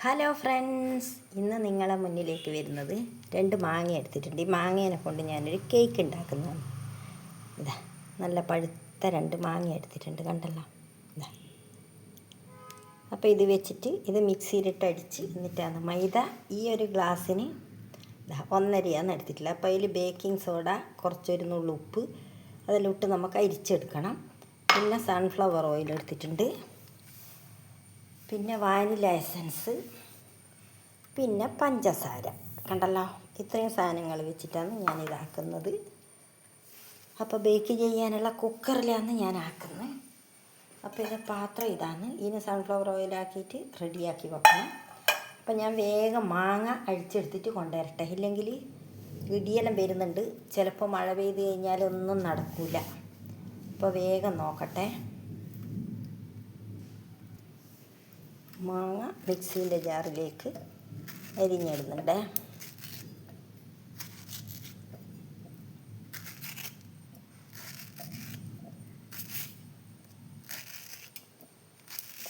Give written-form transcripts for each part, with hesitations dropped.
Hello friends, ഇന്ന് നിങ്ങളെ മുന്നിലേക്ക് വരുന്നത് 2 മാങ്ങ എടുത്തിട്ടുണ്ട്. ഈ മാങ്ങേനെ കൊണ്ട് ഞാനൊരു കേക്ക് ഉണ്ടാക്കുന്നതാണ്. ഇതാ നല്ല പഴുത്ത 2 മാങ്ങ എടുത്തിട്ടുണ്ട്, കണ്ടല്ലോ. ഇതാ, അപ്പോൾ ഇത് വെച്ചിട്ട് ഇത് മിക്സിയിലിട്ട് അടിച്ച് എന്നിട്ടാണ് മൈദ ഈ ഒരു ഗ്ലാസ്സിന് 1.5 എടുത്തിട്ടില്ല. അപ്പോൾ അതിൽ ബേക്കിംഗ് സോഡ, കുറച്ചൊരു നുള്ളു ഉപ്പ് അതെല്ലാം ഇട്ട് നമുക്ക് അരിച്ചെടുക്കണം. പിന്നെ സൺഫ്ലവർ ഓയിൽ എടുത്തിട്ടുണ്ട്, പിന്നെ വാനില എസൻസ്, പിന്നെ പഞ്ചസാര. കണ്ടല്ലോ, ഇത്രയും സാധനങ്ങൾ വെച്ചിട്ടാണ് ഞാൻ ഇതാക്കുന്നത്. അപ്പോൾ ബേക്ക് ചെയ്യാനുള്ള കുക്കറിലാണ് ഞാൻ ആക്കുന്നത്. അപ്പോൾ ഇത് പാത്രം ഇതാണ്. ഇതിന് സൺഫ്ലവർ ഓയിലാക്കിയിട്ട് റെഡിയാക്കി വെക്കണം. അപ്പോൾ ഞാൻ വേഗം മാങ്ങ അഴിച്ചെടുത്തിട്ട് കൊണ്ടുവരട്ടെ, ഇല്ലെങ്കിൽ ഇടിയെല്ലാം വരുന്നുണ്ട്. ചിലപ്പോൾ മഴ പെയ്ത് കഴിഞ്ഞാലൊന്നും നടക്കില്ല. അപ്പോൾ വേഗം നോക്കട്ടെ. മാങ്ങ മിക്സീൻ്റെ ജാറിലേക്ക് അരിഞ്ഞിടുന്നുണ്ട്.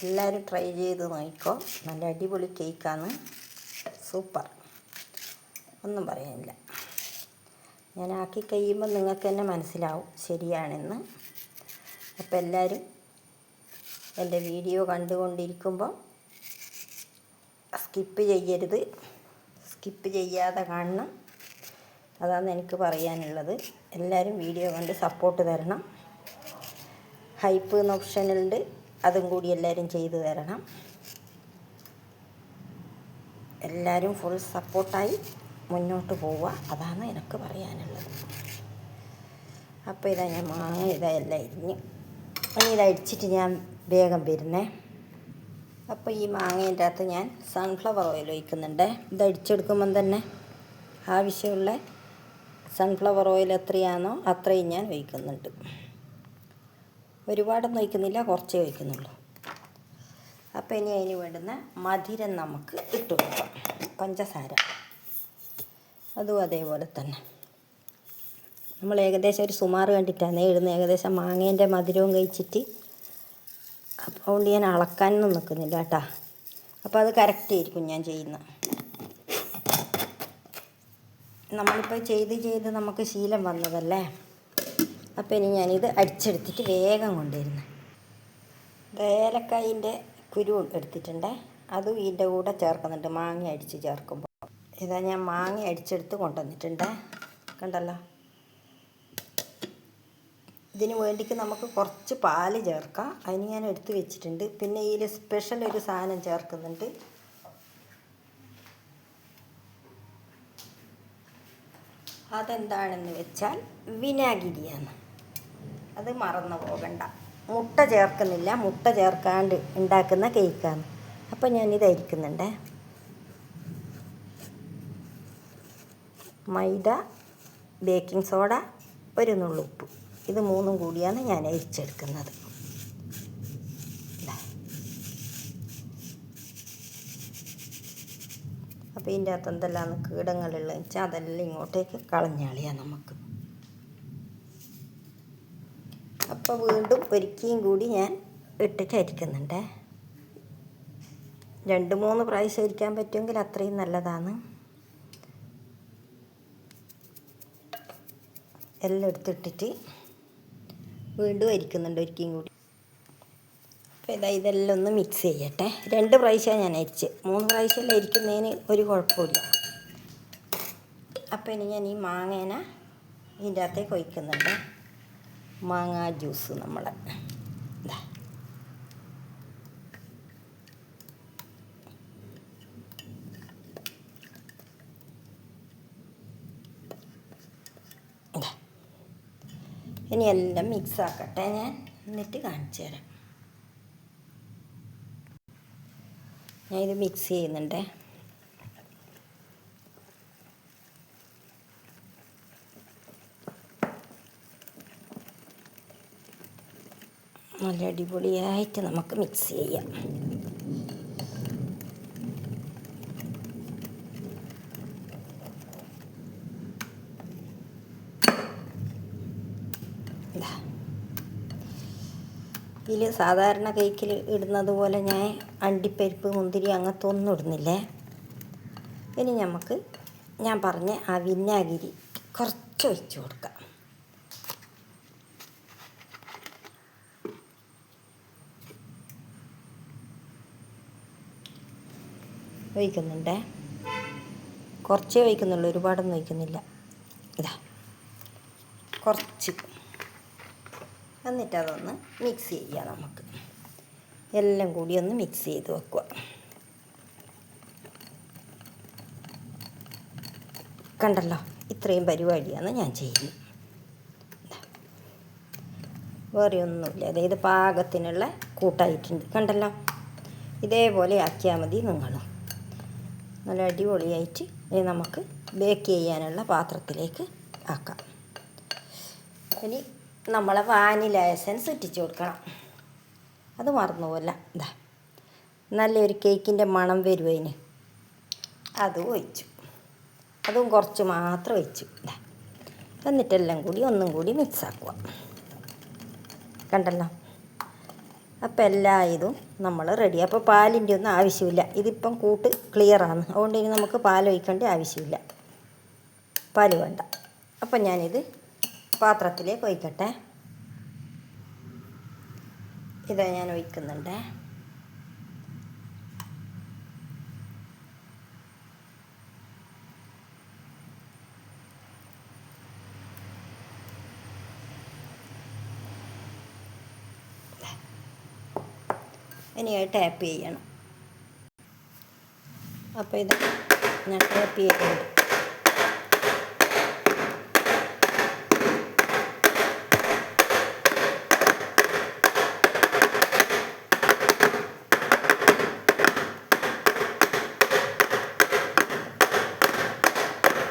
എല്ലാവരും ട്രൈ ചെയ്ത് നോക്കിക്കോ. നല്ല അടിപൊളി കേക്കാണ്, സൂപ്പർ, ഒന്നും പറയാനില്ല. ഞാൻ ആക്കി കഴിയുമ്പോൾ നിങ്ങൾക്ക് തന്നെ മനസ്സിലാവും ശരിയാണെന്ന്. അപ്പോൾ എല്ലാവരും എൻ്റെ വീഡിയോ കണ്ടുകൊണ്ടിരിക്കുമ്പോൾ സ്കിപ്പ് ചെയ്യരുത്, സ്കിപ്പ് ചെയ്യാതെ കാണണം. അതാണ് എനിക്ക് പറയാനുള്ളത്. എല്ലാവരും വീഡിയോ കണ്ട് സപ്പോർട്ട് തരണം. ഹൈപ്പ് എന്ന ഓപ്ഷനുണ്ട്, അതും കൂടി എല്ലാവരും ചെയ്തു തരണം. എല്ലാവരും ഫുൾ സപ്പോർട്ടായി മുന്നോട്ട് പോവുക, അതാണ് എനിക്ക് പറയാനുള്ളത്. അപ്പോൾ ഇതാ ഞാൻ മാങ്ങ ഇതെല്ലാം അരിഞ്ഞ് ഇനി ഇതടിച്ചിട്ട് ഞാൻ വേഗം വരുന്നേ. അപ്പോൾ ഈ മാങ്ങേൻ്റെ അകത്ത് ഞാൻ സൺഫ്ലവർ ഓയിൽ ഒഴിക്കുന്നുണ്ട്. ഇത് അടിച്ചെടുക്കുമ്പം തന്നെ ആവശ്യമുള്ള സൺഫ്ലവർ ഓയിൽ എത്രയാണോ അത്രയും ഞാൻ ഒഴിക്കുന്നുണ്ട്. ഒരുപാടൊന്നും ഒഴിക്കുന്നില്ല, കുറച്ചേ ഒഴിക്കുന്നുള്ളൂ. അപ്പോൾ ഇനി അതിന് വേണ്ടുന്ന മധുരം നമുക്ക് ഇട്ട് കൊടുക്കാം. പഞ്ചസാര അതും അതേപോലെ തന്നെ നമ്മൾ ഏകദേശം ഒരു സുമാറ് കണ്ടിട്ടാണ് ഇടുന്നത്. ഏകദേശം മാങ്ങേൻ്റെ മധുരവും കഴിച്ചിട്ട്, അതുകൊണ്ട് ഞാൻ അളക്കാനൊന്നും നിൽക്കുന്നില്ല കേട്ടോ. അപ്പോൾ അത് കറക്റ്റ് ആയിരിക്കും ഞാൻ ചെയ്യുന്നത്. നമ്മളിപ്പോൾ ചെയ്ത് നമുക്ക് ശീലം വന്നതല്ലേ. അപ്പോൾ ഇനി ഞാനിത് അടിച്ചെടുത്തിട്ട് വേഗം കൊണ്ടുവരുന്നത്. ഏലക്കായിൻ്റെ കുരു എടുത്തിട്ടുണ്ട്, അതും ഇതിൻ്റെ കൂടെ ചേർക്കുന്നുണ്ട് മാങ്ങ അടിച്ച് ചേർക്കുമ്പോൾ. ഇതാ ഞാൻ മാങ്ങ അടിച്ചെടുത്ത് കൊണ്ടുവന്നിട്ടുണ്ട്, കണ്ടല്ലോ. ഇതിന് വേണ്ടിക്ക് നമുക്ക് കുറച്ച് പാല് ചേർക്കാം, അതിന് ഞാൻ എടുത്ത് വെച്ചിട്ടുണ്ട്. പിന്നെ ഇതിൽ സ്പെഷ്യൽ ഒരു സാധനം ചേർക്കുന്നുണ്ട്. അതെന്താണെന്ന് വെച്ചാൽ വിനാഗിരിയാണ്. അത് മറന്നു പോകണ്ട. മുട്ട ചേർക്കുന്നില്ല, മുട്ട ചേർക്കാണ്ട് ഉണ്ടാക്കുന്ന കേക്കാണ്. അപ്പോൾ ഞാനിത് അരിക്കുന്നുണ്ട്. മൈദ, ബേക്കിംഗ് സോഡ, ഒരു നുള്ളുപ്പ്, ഇത് 3 കൂടിയാണ് ഞാൻ അരിച്ചെടുക്കുന്നത്. അപ്പോൾ ഇതിൻ്റെ അകത്ത് എന്തെല്ലാം കീടങ്ങളുള്ളതെന്ന് വെച്ചാൽ അതെല്ലാം ഇങ്ങോട്ടേക്ക് കളഞ്ഞാളിയാണ് നമുക്ക്. അപ്പോൾ വീണ്ടും ഒരിക്കലും കൂടി ഞാൻ ഇട്ടിട്ട് അരിക്കുന്നുണ്ട്. 2-3 പ്രാവശ്യം അരിക്കാൻ പറ്റുമെങ്കിൽ അത്രയും നല്ലതാണ്. എല്ലാം എടുത്തിട്ടിട്ട് വീണ്ടും അരിക്കുന്നുണ്ട് ഒരിക്കലും കൂടി. അപ്പോൾ ഇതെല്ലാം ഒന്ന് മിക്സ് ചെയ്യട്ടെ. 2 പ്രാവശ്യമാണ് ഞാൻ അരിച്ച്, 3 പ്രാവശ്യം അരിക്കുന്നതിന് ഒരു കുഴപ്പമില്ല. അപ്പോൾ ഇനി ഞാൻ ഈ മാങ്ങേനെ ഇതിൻ്റെ അകത്തേക്ക് ഒഴിക്കുന്നുണ്ട്. മാങ്ങ ജ്യൂസ് നമ്മളെ ഇതാ. ഇനി എല്ലാം മിക്സ് ആക്കട്ടെ ഞാൻ, എന്നിട്ട് കാണിച്ചു തരാം. ഞാൻ ഇത് മിക്സ് ചെയ്യുന്നുണ്ട്. നല്ല അടിപൊളിയായിട്ട് നമുക്ക് മിക്സ് ചെയ്യാം. കേക്കിൽ സാധാരണ കേക്കിൽ ഇടുന്നത് പോലെ ഞാൻ അണ്ടിപ്പരിപ്പ് മുന്തിരി അങ്ങനത്തെ ഒന്നും ഇടുന്നില്ലേ. ഇനി നമുക്ക് ഞാൻ പറഞ്ഞ ആ വിനാഗിരി കുറച്ച് ഒഴിച്ച് കൊടുക്കാം. ഒഴിക്കുന്നുണ്ടേ, കുറച്ചേ ഒഴിക്കുന്നുള്ളൂ, ഒരുപാടൊന്നും ഒഴിക്കുന്നില്ല. ഇതാ കുറച്ച്, എന്നിട്ട് അതൊന്ന് മിക്സ് ചെയ്യാം. നമുക്ക് എല്ലാം കൂടി ഒന്ന് മിക്സ് ചെയ്ത് വെക്കുക. കണ്ടല്ലോ, ഇത്രയും പരിപാടിയാണ് ഞാൻ ചെയ്യുന്നത്. വേറെ ഒന്നുമില്ല, അതായത് പാകത്തിനുള്ള കൂട്ടായിട്ടുണ്ട്. കണ്ടല്ലോ, ഇതേപോലെ ആക്കിയാൽ മതി നിങ്ങളും. നല്ല അടിപൊളിയായിട്ട് നമുക്ക് ബേക്ക് ചെയ്യാനുള്ള പാത്രത്തിലേക്ക് ആക്കാം. ഇനി നമ്മളെ വാനില എസൻസ് ഇട്ടിച്ച് കൊടുക്കണം, അത് മറന്നുപോല. ഇതാ നല്ലൊരു കേക്കിൻ്റെ മണം വരുവതിന്, അതും ഒഴിച്ചു, അതും കുറച്ച് മാത്രം ഒഴിച്ചു. ഇതാ എന്നിട്ടെല്ലാം കൂടി ഒന്നും കൂടി മിക്സ് ആക്കുക. കണ്ടല്ലോ, അപ്പം എല്ലാ ഇതും നമ്മൾ റെഡി. അപ്പോൾ പാലിൻ്റെ ഒന്നും ആവശ്യമില്ല, ഇതിപ്പം കൂട്ട് ക്ലിയറാണ്. അതുകൊണ്ട് ഇനി നമുക്ക് പാലൊഴിക്കേണ്ട ആവശ്യമില്ല, പാല് വേണ്ട. അപ്പം ഞാനിത് പാത്രത്തിലേക്ക് ഒഴിക്കട്ടെ. ഇതാ ഞാൻ ഒഴിക്കുന്നുണ്ട്. ഇനി ടാപ്പ് ചെയ്യണം. അപ്പോൾ ഇത് ഞാൻ ടാപ്പ് ചെയ്യുന്നുണ്ട്.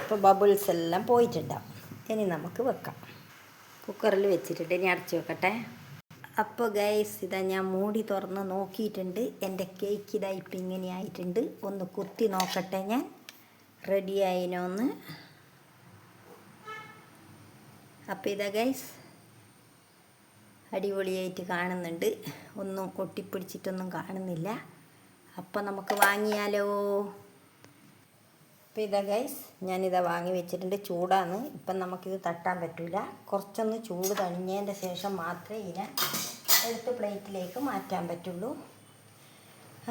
ഇപ്പോൾ ബബിൾസ് എല്ലാം പോയിട്ടുണ്ടാവും. ഇനി നമുക്ക് വെക്കാം. കുക്കറിൽ വെച്ചിട്ടുണ്ട്, ഇനി അടച്ചു വെക്കട്ടെ. അപ്പോൾ ഗൈസ്, ഇതാ ഞാൻ മൂടി തുറന്ന് നോക്കിയിട്ടുണ്ട്. എൻ്റെ കേക്ക് ഇതാ ഇപ്പം ഇങ്ങനെ ആയിട്ടുണ്ട്. ഒന്ന് കുത്തി നോക്കട്ടെ ഞാൻ, റെഡി ആയിനോന്ന്. അപ്പോൾ ഇതാ ഗൈസ്, അടിപൊളിയായിട്ട് കാണുന്നുണ്ട്. ഒന്നും കൊട്ടിപ്പിടിച്ചിട്ടൊന്നും കാണുന്നില്ല. അപ്പോൾ നമുക്ക് വാങ്ങിയാലോ? അപ്പോൾ ഇതാ ഗൈസ്, ഞാനിതാ വാങ്ങി വെച്ചിട്ടുണ്ട്. ചൂടാണ്, ഇപ്പം നമുക്കിത് തട്ടാൻ പറ്റില്ല. കുറച്ചൊന്ന് ചൂട് തണിഞ്ഞതിൻ്റെ ശേഷം മാത്രമേ ഇതിനെ എടുത്ത് പ്ലേറ്റിലേക്ക് മാറ്റാൻ പറ്റുള്ളൂ.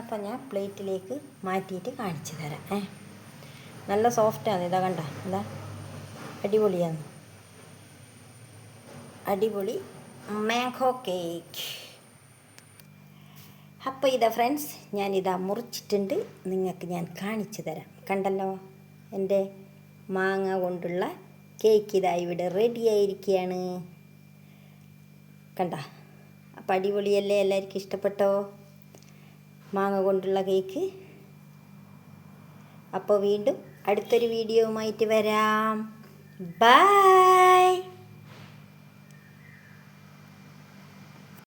അപ്പം ഞാൻ പ്ലേറ്റിലേക്ക് മാറ്റിയിട്ട് കാണിച്ചു തരാം. നല്ല സോഫ്റ്റാണ്. ഇതാ കണ്ട, ഇതാ അടിപൊളിയാണ്, അടിപൊളി മാംഗോ കേക്ക്. അപ്പോൾ ഇതാ ഫ്രണ്ട്സ്, ഞാനിതാ മുറിച്ചിട്ടുണ്ട്, നിങ്ങൾക്ക് ഞാൻ കാണിച്ചു തരാം. കണ്ടല്ലോ, എൻ്റെ മാങ്ങ കൊണ്ടുള്ള കേക്ക് ഇതാ ഇവിടെ റെഡി ആയിരിക്കുകയാണ്. കണ്ട, അപ്പോൾ അടിപൊളിയല്ലേ? എല്ലാവർക്കും ഇഷ്ടപ്പെട്ടോ മാങ്ങ കൊണ്ടുള്ള കേക്ക്? അപ്പോൾ വീണ്ടും അടുത്തൊരു വീഡിയോയുമായിട്ട് വരാം. ബൈ.